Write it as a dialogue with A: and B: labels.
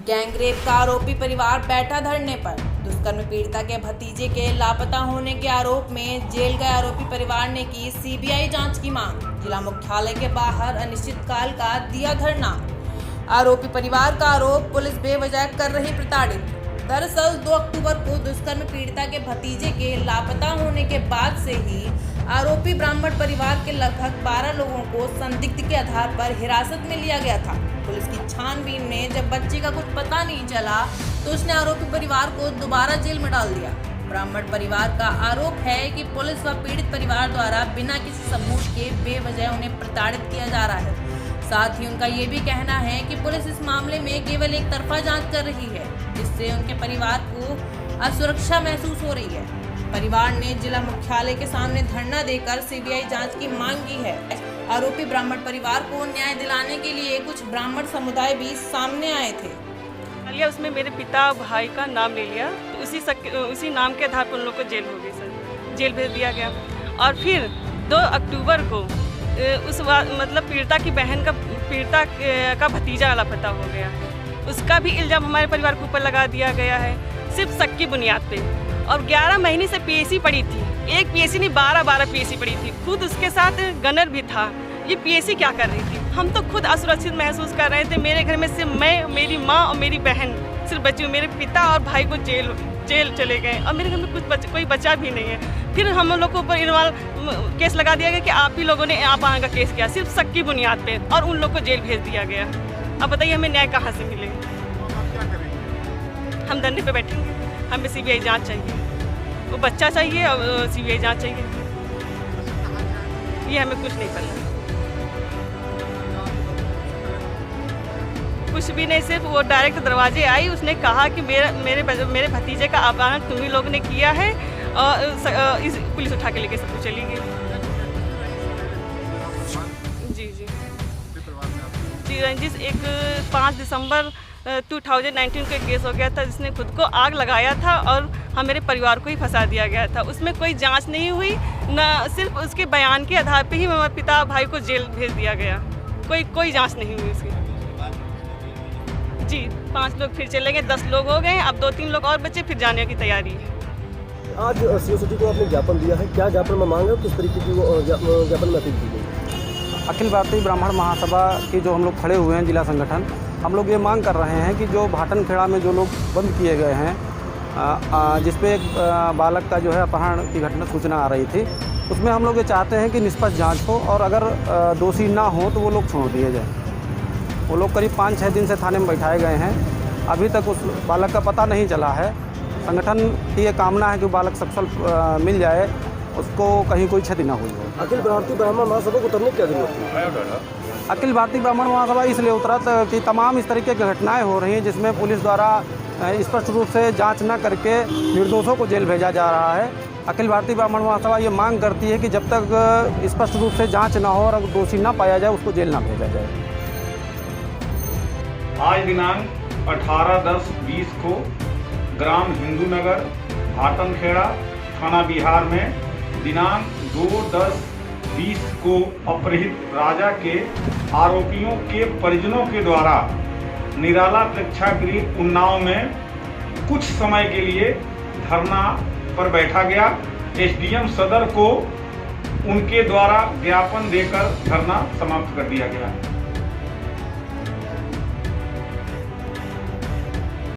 A: Gangrape का आरोपी परिवार बैठा धरने पर। दुष्कर्म पीड़िता के भतीजे के लापता होने के आरोप में जेल गए आरोपी परिवार ने की सीबीआई जांच की मांग। जिला मुख्यालय के बाहर अनिश्चितकाल का दिया धरना। आरोपी परिवार का आरोप पुलिस बेवजह कर रही प्रताड़ित। दरअसल 2 अक्टूबर को दुष्कर्म पीड़िता के भतीजे के लापता होने के बाद से ही आरोपी ब्राह्मण परिवार के लगभग 12 लोगों को संदिग्ध के आधार पर हिरासत में लिया गया था। पुलिस की छानबीन में जब बच्चे का कुछ पता नहीं चला तो उसने आरोपी परिवार को दोबारा जेल में डाल दिया। ब्राह्मण परिवार का आरोप है कि पुलिस व पीड़ित परिवार द्वारा बिना किसी सबूत के बेवजह उन्हें प्रताड़ित किया जा रहा है। साथ ही उनका ये भी कहना है कि पुलिस इस मामले में केवल एक तरफा जांच कर रही है, जिससे उनके परिवार को असुरक्षा महसूस हो रही है। परिवार ने जिला मुख्यालय के सामने धरना देकर सीबीआई जांच की मांग की है। आरोपी ब्राह्मण परिवार को न्याय दिलाने के लिए कुछ ब्राह्मण समुदाय भी सामने आए थे।
B: उसमें मेरे पिता भाई का नाम ले लिया तो उसी नाम के आधार पर उन लोग को जेल हो गई सर, जेल भेज दिया गया। और फिर 2 अक्टूबर को पीड़िता की बहन का भतीजा लापता हो गया। उसका भी इल्जाम हमारे परिवार के ऊपर लगा दिया गया है, सिर्फ शक की बुनियाद पे। और 11 महीने से पीएसी पड़ी थी, एक पीएसी नहीं 12 पीएसी पड़ी थी। खुद उसके साथ गनर भी था। ये पीएसी क्या कर रही थी? हम तो खुद असुरक्षित महसूस कर रहे थे। मेरे घर में सिर्फ मैं, मेरी माँ और मेरी बहन सिर्फ बची हुई। मेरे पिता और भाई को जेल चले गए और मेरे घर में कोई बचा भी नहीं है। फिर हम लोग को ऊपर केस लगा दिया गया कि आप ही लोगों ने आप का केस किया, सिर्फ शक की बुनियाद पे, और उन लोग को जेल भेज दिया गया। अब बताइए हमें न्याय कहाँ से मिलेगा? हम धरने पे बैठेंगे। हमें सीबीआई जांच चाहिए, वो बच्चा चाहिए और सीबीआई जांच चाहिए। ये हमें कुछ नहीं करना, कुछ भी नहीं। सिर्फ वो डायरेक्ट दरवाजे आई, उसने कहा कि मेरे भतीजे का अपहरण तुम ही लोग ने किया है और इस पुलिस उठा के लेके सब कुछ चली गई। जी रंजिश, एक 5 दिसंबर 2019 का केस हो गया था, जिसने खुद को आग लगाया था और हमारे परिवार को ही फंसा दिया गया था। उसमें कोई जांच नहीं हुई, ना सिर्फ उसके बयान के आधार पे ही हमारे पिता भाई को जेल भेज दिया गया। कोई जांच नहीं हुई उसकी। जी 5 लोग फिर चले गए, 10 लोग हो गए। अब 2-3 लोग और बचे, फिर जाने की तैयारी है।
C: आज सीओ को आपने ज्ञापन दिया है, क्या ज्ञापन में मांग है, किस तरीके की ज्ञापन में अपील की गई?
D: अखिल भारतीय ब्राह्मण महासभा की जो हम लोग खड़े हुए हैं जिला संगठन, हम लोग ये मांग कर रहे हैं कि जो भाटनखेड़ा में जो लोग बंद किए गए हैं, जिसपे एक बालक का जो है अपहरण की घटना सूचना आ रही थी, उसमें हम लोग ये चाहते हैं कि निष्पक्ष जांच हो और अगर दोषी ना हो तो वो लोग छोड़ दिए जाए। वो लोग करीब 5-6 दिन से थाने में बैठाए गए हैं, अभी तक उस बालक का पता नहीं चला है। संगठन की ये कामना है कि बालक सफल मिल जाए, उसको कहीं कोई क्षति ना हुई हो।
C: अखिल भारतीय ब्राह्मण महासभा को उतरने की क्या जरूरत है?
D: अखिल भारतीय ब्राह्मण महासभा इसलिए उतरा कि तमाम इस तरीके की घटनाएं हो रही हैं जिसमें पुलिस द्वारा स्पष्ट रूप से जांच न करके निर्दोषों को जेल भेजा जा रहा है। अखिल भारतीय ब्राह्मण महासभा ये मांग करती है कि जब तक स्पष्ट रूप से जांच न हो और दोषी न पाया जाए, उसको जेल न भेजा जाए।
E: आज दिनांक 18/10/20 को ग्राम हिंदू नगर भाटनखेड़ा थाना बिहार में दिनांक 2/10/20 को अपहृत राजा के आरोपियों के परिजनों के द्वारा निराला प्रेक्षागृह उन्नाव में कुछ समय के लिए धरना पर बैठा गया। एसडीएम सदर को उनके द्वारा ज्ञापन देकर धरना समाप्त कर दिया गया।